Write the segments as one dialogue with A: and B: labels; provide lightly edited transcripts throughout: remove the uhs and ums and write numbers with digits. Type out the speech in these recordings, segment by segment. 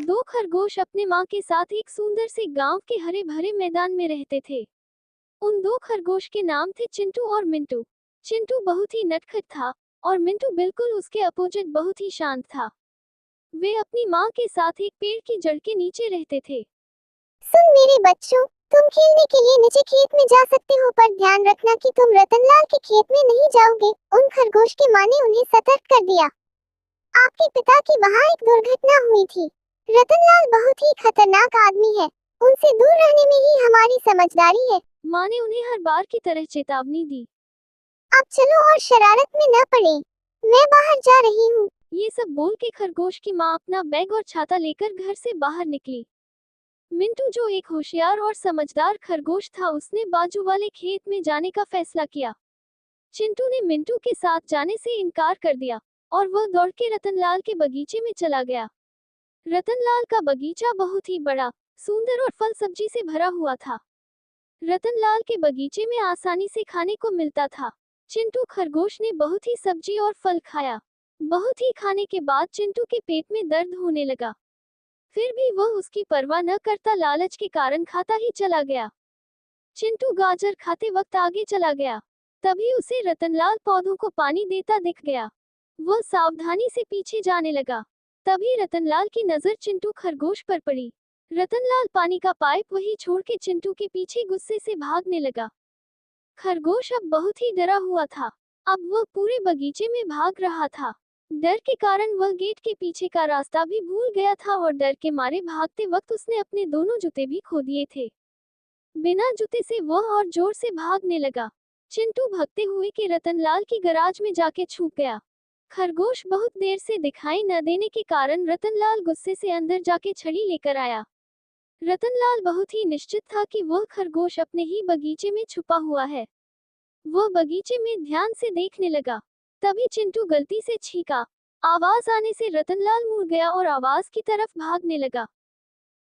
A: दो खरगोश अपने माँ के साथ एक सुंदर से गांव के हरे भरे मैदान में रहते थे। उन दो खरगोश के नाम थे चिंटू और मिंटू। चिंटू बहुत ही नटखट था और मिंटू बिल्कुल उसके अपोजिट बहुत ही शांत था। वे अपनी माँ के साथ एक पेड़ की जड़ के नीचे रहते थे।
B: सुन मेरे बच्चों, तुम खेलने के लिए नीचे खेत में जा सकते हो, पर ध्यान रखना कि तुम रतनलाल के खेत में नहीं जाओगे। उन खरगोश की माँ ने उन्हें सतर्क कर दिया। आपके पिता की वहाँ एक दुर्घटना हुई थी। रतनलाल बहुत ही खतरनाक आदमी है। उनसे दूर रहने में ही हमारी समझदारी है।
A: माँ ने उन्हें हर बार की तरह चेतावनी दी।
B: अब चलो और शरारत में न पड़े। मैं बाहर जा रही हूँ।
A: ये सब बोल के खरगोश की माँ अपना बैग और छाता लेकर घर से बाहर निकली। मिंटू जो एक होशियार और समझदार खरगोश था, उसने बाजू वाले खेत में जाने का फैसला किया। चिंटू ने मिंटू के साथ जाने से इनकार कर दिया और वह दौड़ के रतनलाल के बगीचे में चला गया। रतनलाल का बगीचा बहुत ही बड़ा, सुंदर और फल सब्जी से भरा हुआ था। रतनलाल के बगीचे में आसानी से खाने को मिलता था। चिंटू खरगोश ने बहुत ही सब्जी और फल खाया। बहुत ही खाने के बाद चिंटू के पेट में दर्द होने लगा। फिर भी वह उसकी परवाह न करता लालच के कारण खाता ही चला गया। चिंटू गाजर खाते वक्त आगे चला गया। तभी उसे रतनलाल पौधों को पानी देता दिख गया। वह सावधानी से पीछे जाने लगा। तभी रतनलाल की नजर चिंटू खरगोश पर पड़ी। रतनलाल पानी का पाइप वहीं छोड़ के चिंटू के पीछे गुस्से से भागने लगा। खरगोश अब बहुत ही डरा हुआ था। अब वह पूरे बगीचे में भाग रहा था। डर के कारण वह गेट के पीछे का रास्ता भी भूल गया था और डर के मारे भागते वक्त उसने अपने दोनों जूते भी खो दिए थे। बिना जूते से वह और जोर से भागने लगा। चिंटू भागते हुए के रतनलाल की गराज में जाके छुप गया। खरगोश बहुत देर से दिखाई न देने के कारण रतनलाल गुस्से से अंदर जाके छड़ी लेकर आया। रतनलाल बहुत ही निश्चित था कि वह खरगोश अपने ही बगीचे में छुपा हुआ है। वह बगीचे में ध्यान से देखने लगा। तभी चिंटू गलती से छींका। आवाज आने से रतनलाल मुड़ गया और आवाज की तरफ भागने लगा।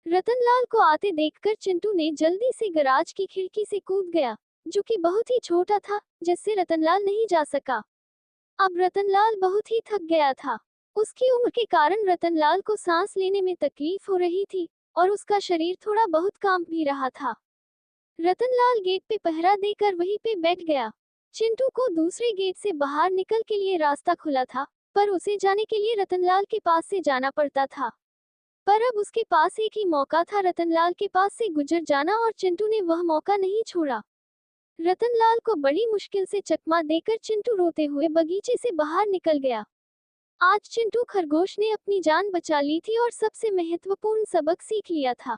A: रतनलाल को आते देखकर चिंटू ने जल्दी से गराज की खिड़की से कूद गया, जो कि बहुत ही छोटा था, जिससे रतनलाल नहीं जा सका। अब रतनलाल बहुत ही थक गया था। उसकी उम्र के कारण रतनलाल को सांस लेने में तकलीफ हो रही थी और उसका शरीर थोड़ा बहुत कांप भी रहा था। रतनलाल गेट पे पहरा देकर वहीं पे बैठ गया। चिंटू को दूसरे गेट से बाहर निकल के लिए रास्ता खुला था, पर उसे जाने के लिए रतनलाल के पास से जाना पड़ता था। पर अब उसके पास एक ही मौका था, रतनलाल के पास से गुजर जाना, और चिंटू ने वह मौका नहीं छोड़ा। रतनलाल को बड़ी मुश्किल से चकमा देकर चिंटू रोते हुए बगीचे से बाहर निकल गया। आज चिंटू खरगोश ने अपनी जान बचा ली थी और सबसे महत्वपूर्ण सबक सीख लिया था।